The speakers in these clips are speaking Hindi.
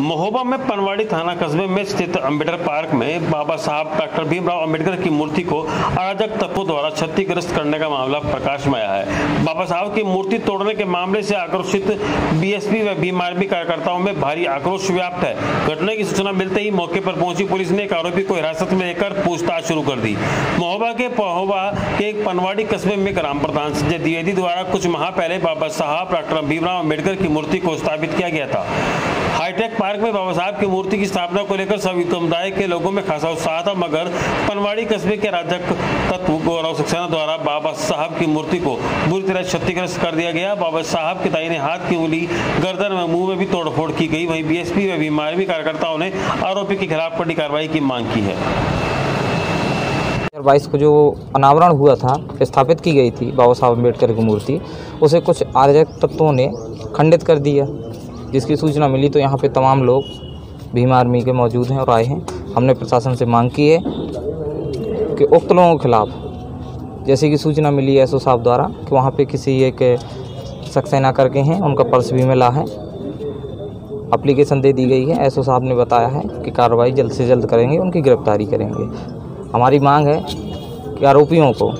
महोबा में पनवाड़ी थाना कस्बे में स्थित अम्बेडकर पार्क में बाबा साहब डॉक्टर भीमराव अम्बेडकर की मूर्ति को अराजक तत्वों द्वारा क्षतिग्रस्त करने का मामला प्रकाश में आया है। बाबा साहब की मूर्ति तोड़ने के मामले से आक्रोशित बीएसपी व भीम आर्मी कार्यकर्ताओं में भारी आक्रोश व्याप्त है। घटना की सूचना मिलते ही मौके पर पहुंची पुलिस ने एक आरोपी को हिरासत में लेकर पूछताछ शुरू कर दी। महोबा के एक पनवाड़ी कस्बे में ग्राम प्रधान संजय द्विवेदी द्वारा कुछ माह पहले बाबा साहब डॉक्टर भीमराव अम्बेडकर की मूर्ति को स्थापित किया गया था। हाईटेक पार्क में बाबा साहब की मूर्ति की स्थापना को लेकर सभी समुदाय के लोगों में खासा उत्साह था, मगर पनवाड़ी कस्बे के अराजक तत्व गौरव सक्सेना द्वारा बाबा साहब की मूर्ति को बुरी तरह क्षतिग्रस्त कर दिया गया। बाबा साहब के दाहिने हाथ की उंगली, गर्दन व मुंह में भी तोड़फोड़ की गई। वहीं बीएसपी व भीम आर्मी कार्यकर्ताओं ने आरोपी के खिलाफ कड़ी कार्रवाई की मांग की है। 2022 को जो अनावरण हुआ था, स्थापित की गई थी बाबा साहब अम्बेडकर की मूर्ति, उसे कुछ अराजक तत्वों ने खंडित कर दिया। जिसकी सूचना मिली तो यहाँ पे तमाम लोग भीम आर्मी के मौजूद हैं और आए हैं। हमने प्रशासन से मांग की है कि उक्त लोगों के खिलाफ, जैसे कि सूचना मिली एसओ साहब द्वारा कि वहाँ पे किसी एक सक्सेना करके हैं, उनका पर्स भी मिला है, एप्लीकेशन दे दी गई है। एसओ साहब ने बताया है कि कार्रवाई जल्द से जल्द करेंगे, उनकी गिरफ्तारी करेंगे। हमारी मांग है कि आरोपियों को,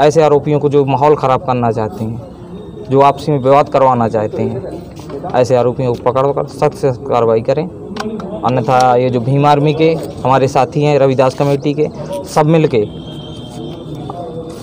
ऐसे आरोपियों को जो माहौल ख़राब करना चाहते हैं, जो आपसी में विवाद करवाना चाहते हैं, ऐसे आरोपियों को पकड़कर सख्त से कार्रवाई करें। अन्यथा ये जो भीम आर्मी के हमारे साथी हैं, रविदास कमेटी के, सब मिलके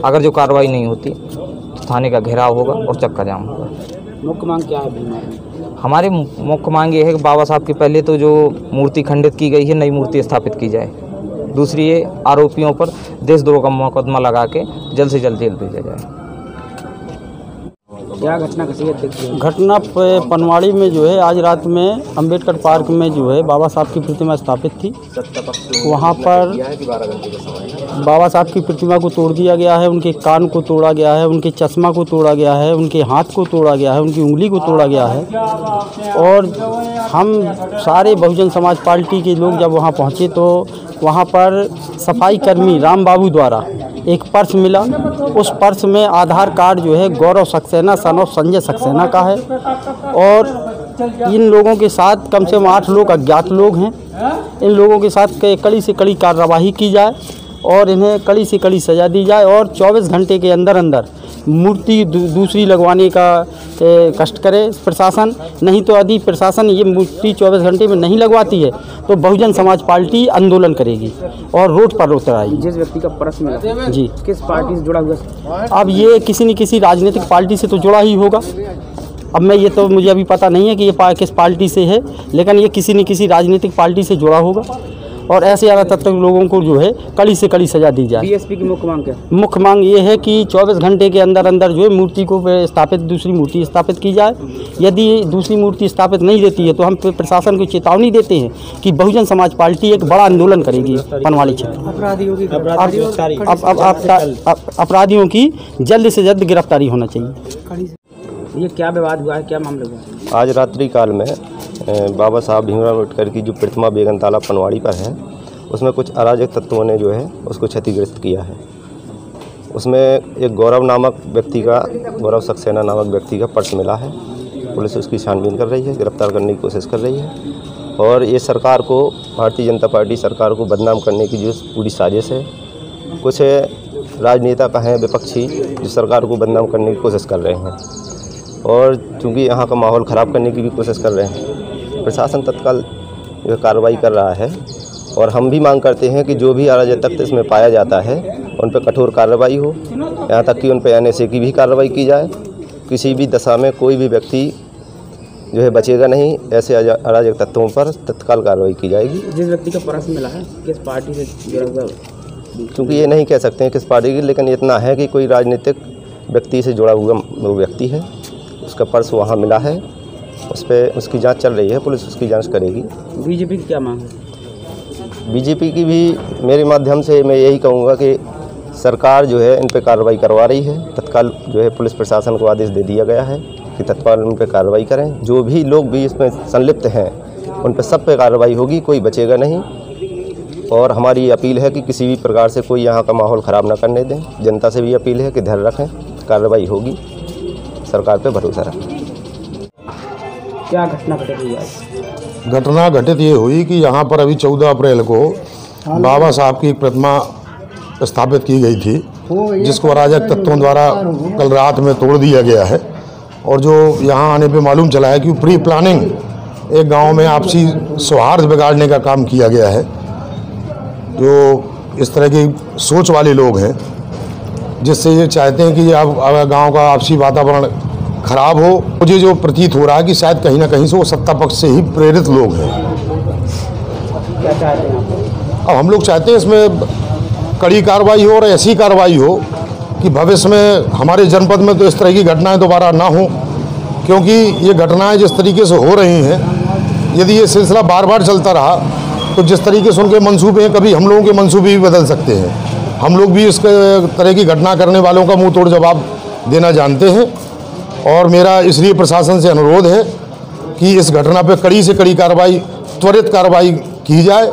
अगर जो कार्रवाई नहीं होती तो थाने का घेराव होगा और चक्का जाम होगा। मुख्य मांग क्या है भीम आर्मी? हमारी मुख्य मांग ये है कि बाबा साहब की पहले तो जो मूर्ति खंडित की गई है, नई मूर्ति स्थापित की जाए। दूसरी, ये आरोपियों पर देशद्रोह का मुकदमा लगा के जल्द से जल्द जेल भेजा जाए। क्या घटना घटी है? घटना पनवाड़ी में जो है आज रात में अम्बेडकर पार्क में जो है बाबा साहब की प्रतिमा स्थापित थी। वहाँ पर बाबा साहब की प्रतिमा को तोड़ दिया गया है, उनके कान को तोड़ा गया है, उनके चश्मा को तोड़ा गया है, उनके हाथ को तोड़ा गया है, उनकी उंगली को तोड़ा गया है। और हम सारे बहुजन समाज पार्टी के लोग जब वहाँ पहुँचे तो वहाँ पर सफाई कर्मी राम बाबू द्वारा एक पर्स मिला। उस पर्स में आधार कार्ड जो है गौरव सक्सेना सन ऑफ संजय सक्सेना का है। और इन लोगों के साथ कम से कम 8 लोग अज्ञात लोग हैं। इन लोगों के साथ कड़ी से कड़ी कार्रवाई की जाए और इन्हें कड़ी से कड़ी सज़ा दी जाए और 24 घंटे के अंदर अंदर मूर्ति दूसरी लगवाने का कष्ट करे प्रशासन। नहीं तो यदि प्रशासन ये मूर्ति 24 घंटे में नहीं लगवाती है तो बहुजन समाज पार्टी आंदोलन करेगी और रोड पर उतर आएगी। जिस व्यक्ति का पर्स मिला जी, किस पार्टी से जुड़ा हुआ? अब ये किसी न किसी राजनीतिक पार्टी से तो जुड़ा ही होगा। अब मैं ये तो मुझे अभी पता नहीं है कि ये किस पार्टी से है, लेकिन ये किसी न किसी राजनीतिक पार्टी से जुड़ा होगा। और ऐसे अराजक तत्व लोगों को जो है कड़ी से कड़ी सज़ा दी जाए। बीएसपी की मुख्य मांग क्या? मुख्य मांग ये है कि 24 घंटे के अंदर अंदर जो है मूर्ति को स्थापित, दूसरी मूर्ति स्थापित की जाए। यदि दूसरी मूर्ति स्थापित नहीं देती है तो हम प्रशासन को चेतावनी देते हैं कि बहुजन समाज पार्टी एक बड़ा आंदोलन करेगी पनवाड़ी क्षेत्र। अपराधियों की जल्द से जल्द गिरफ्तारी होना चाहिए। ये क्या विवाद हुआ है, क्या मामला हुआ? आज रात्रि काल में बाबा साहब भीमराव अम्बेडकर की जो प्रतिमा बेगनताला पनवाड़ी पर है, उसमें कुछ अराजक तत्वों ने जो है उसको क्षतिग्रस्त किया है। उसमें एक गौरव सक्सेना नामक व्यक्ति का पर्स मिला है। पुलिस उसकी छानबीन कर रही है, गिरफ्तार करने की कोशिश कर रही है। और ये सरकार को, भारतीय जनता पार्टी सरकार को बदनाम करने की जो पूरी साजिश है। कुछ राजनेता का है विपक्षी जो सरकार को बदनाम करने की कोशिश कर रहे हैं और चूँकि यहाँ का माहौल ख़राब करने की भी कोशिश कर रहे हैं। प्रशासन तत्काल जो कार्रवाई कर रहा है और हम भी मांग करते हैं कि जो भी अराजक तत्व इसमें पाया जाता है उन पर कठोर कार्रवाई हो, यहाँ तक कि उन पर NSA की भी कार्रवाई की जाए। किसी भी दशा में कोई भी व्यक्ति जो है बचेगा नहीं। ऐसे अराजक तत्वों पर तत्काल कार्रवाई की जाएगी। जिस व्यक्ति का पर्स मिला है किस पार्टी से जुड़ा हुआ? क्योंकि ये नहीं कह सकते हैं किस पार्टी की, लेकिन इतना है कि कोई राजनीतिक व्यक्ति से जुड़ा हुआ वो व्यक्ति है। उसका पर्स वहाँ मिला है, उस पर उसकी जांच चल रही है, पुलिस उसकी जांच करेगी। बीजेपी की क्या मांग है? बीजेपी की भी मेरे माध्यम से मैं यही कहूँगा कि सरकार जो है इन पर कार्रवाई करवा रही है। तत्काल जो है पुलिस प्रशासन को आदेश दे दिया गया है कि तत्काल उन पर कार्रवाई करें। जो भी लोग भी इसमें संलिप्त हैं उन पर सब पे कार्रवाई होगी, कोई बचेगा नहीं। और हमारी अपील है कि किसी भी प्रकार से कोई यहाँ का माहौल ख़राब ना करने दें। जनता से भी अपील है कि धैर्य रखें, कार्रवाई होगी, सरकार पे भरोसा रखें। क्या घटना घटी है? घटना घटित ये हुई कि यहाँ पर अभी 14 अप्रैल को बाबा साहब की प्रतिमा स्थापित की गई थी, जिसको अराजक तत्वों द्वारा कल रात में तोड़ दिया गया है। और जो यहाँ आने पे मालूम चला है कि प्री प्लानिंग एक गांव में आपसी सौहार्द बिगाड़ने का काम किया गया है। जो इस तरह की सोच वाले लोग हैं, जिससे ये चाहते हैं कि अब गांव का आपसी वातावरण खराब हो। मुझे जो प्रतीत हो रहा है कि शायद कहीं ना कहीं से वो सत्ता पक्ष से ही प्रेरित लोग हैं। क्या चाहते हैं आप? अब हम लोग चाहते हैं इसमें कड़ी कार्रवाई हो और ऐसी कार्रवाई हो कि भविष्य में हमारे जनपद में तो इस तरह की घटनाएं दोबारा ना हो, क्योंकि ये घटनाएं जिस तरीके से हो रही हैं, यदि ये सिलसिला बार बार चलता रहा तो जिस तरीके से उनके मंसूबे हैं, कभी हम लोगों के मंसूबे भी बदल सकते हैं। हम लोग भी इस तरह की घटना करने वालों का मुंह तोड़ जवाब देना जानते हैं। और मेरा इसलिए प्रशासन से अनुरोध है कि इस घटना पर कड़ी से कड़ी कार्रवाई, त्वरित कार्रवाई की जाए,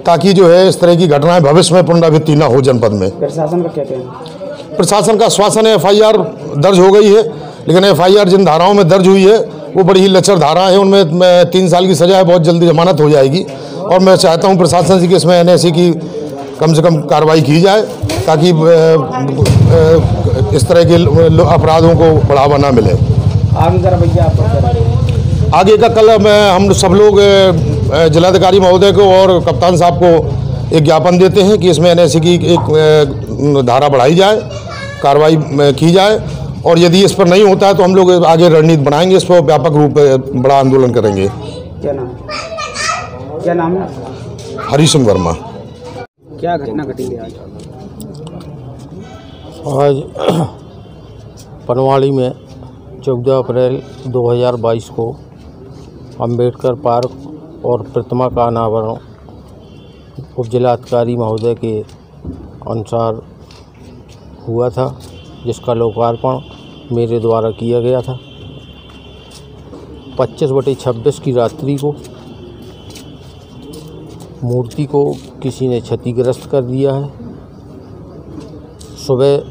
ताकि जो है इस तरह की घटनाएं भविष्य में पुनरावृत्ति न हो जनपद में। प्रशासन का क्या कहना? प्रशासन का आश्वासन है, FIR दर्ज हो गई है, लेकिन FIR जिन धाराओं में दर्ज हुई है वो बड़ी ही लचर धारा है। उनमें 3 साल की सजा है, बहुत जल्दी जमानत हो जाएगी। और मैं चाहता हूं प्रशासन से कि इसमें NSA की कम से कम कार्रवाई की जाए, ताकि इस तरह के अपराधों को बढ़ावा ना मिले। आगे का रवैया आप आगे का कल हम सब लोग जिलाधिकारी महोदय को और कप्तान साहब को एक ज्ञापन देते हैं कि इसमें NSA की एक धारा बढ़ाई जाए, कार्रवाई की जाए। और यदि इस पर नहीं होता है तो हम लोग आगे रणनीति बनाएंगे, इस पर व्यापक रूप में बड़ा आंदोलन करेंगे। क्या नाम है? हरि सिंह वर्मा। क्या घटना घटी है आज पनवाड़ी में 14 अप्रैल 2022 को अंबेडकर पार्क और प्रतिमा का अनावरण उप जिलाधिकारी महोदय के अनुसार हुआ था, जिसका लोकार्पण मेरे द्वारा किया गया था। 25/26 की रात्रि को मूर्ति को किसी ने क्षतिग्रस्त कर दिया है। सुबह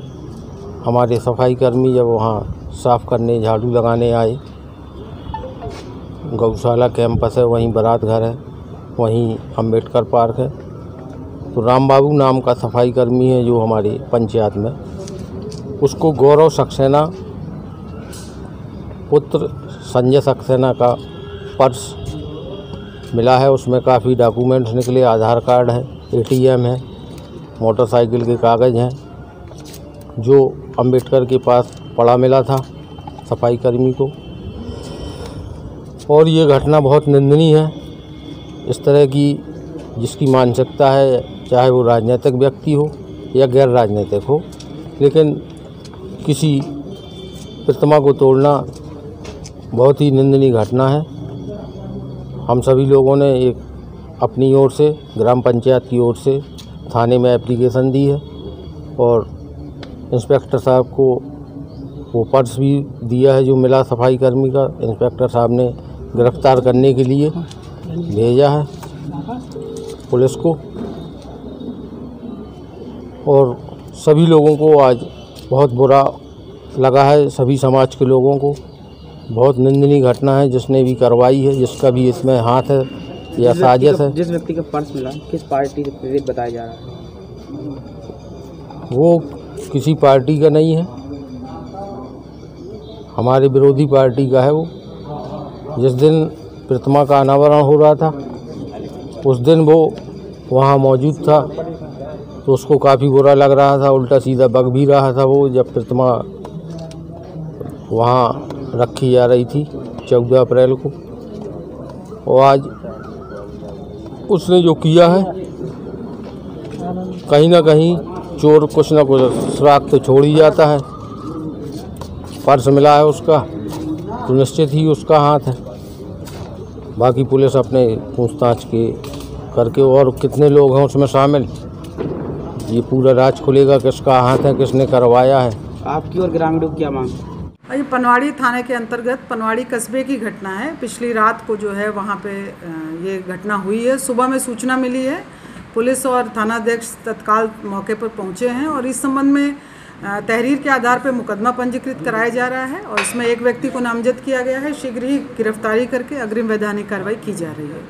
हमारे सफाई कर्मी जब वहाँ साफ़ करने, झाड़ू लगाने आए, गौशाला कैंपस है, वहीं बारात घर है, वहीं अंबेडकर पार्क है, तो राम बाबू नाम का सफाई कर्मी है जो हमारे पंचायत में, उसको गौरव सक्सेना पुत्र संजय सक्सेना का पर्स मिला है। उसमें काफ़ी डॉक्यूमेंट्स निकले, आधार कार्ड है, ATM है, मोटरसाइकिल के कागज़ हैं, जो अंबेडकर के पास पड़ा मिला था सफाई कर्मी को। और ये घटना बहुत निंदनीय है। इस तरह की जिसकी मानसिकता है, चाहे वो राजनीतिक व्यक्ति हो या गैर राजनीतिक हो, लेकिन किसी प्रतिमा को तोड़ना बहुत ही निंदनीय घटना है। हम सभी लोगों ने एक अपनी ओर से, ग्राम पंचायत की ओर से थाने में एप्लीकेशन दी है और इंस्पेक्टर साहब को वो पर्स भी दिया है जो मिला सफाई कर्मी का। इंस्पेक्टर साहब ने गिरफ्तार करने के लिए भेजा है पुलिस को। और सभी लोगों को आज बहुत बुरा लगा है, सभी समाज के लोगों को। बहुत निंदनीय घटना है। जिसने भी करवाई है, जिसका भी इसमें हाथ है या साजिश है। जिस व्यक्ति का पर्स मिला किस पार्टी से प्रेरित बताया जा रहा है? वो किसी पार्टी का नहीं है, हमारे विरोधी पार्टी का है। वो जिस दिन प्रतिमा का अनावरण हो रहा था उस दिन वो वहाँ मौजूद था, तो उसको काफ़ी बुरा लग रहा था, उल्टा सीधा बक भी रहा था वो, जब प्रतिमा वहाँ रखी जा रही थी 14 अप्रैल को। और आज उसने जो किया है, कहीं ना कहीं चोर कुछ ना कुछ सुराग तो छोड़ ही जाता है। पर्स मिला है उसका तो निश्चित ही उसका हाथ है। बाकी पुलिस अपने पूछताछ के करके, और कितने लोग हैं उसमें शामिल, ये पूरा राज खुलेगा किसका हाथ है, किसने करवाया है। आपकी और ग्रामीणों की क्या मांग? ये पनवाड़ी थाने के अंतर्गत पनवाड़ी कस्बे की घटना है। पिछली रात को जो है वहाँ पे ये घटना हुई है। सुबह में सूचना मिली है, पुलिस और थानाध्यक्ष तत्काल मौके पर पहुँचे हैं और इस संबंध में तहरीर के आधार पर मुकदमा पंजीकृत कराया जा रहा है और इसमें एक व्यक्ति को नामजद किया गया है। शीघ्र ही गिरफ्तारी करके अग्रिम वैधानिक कार्रवाई की जा रही है।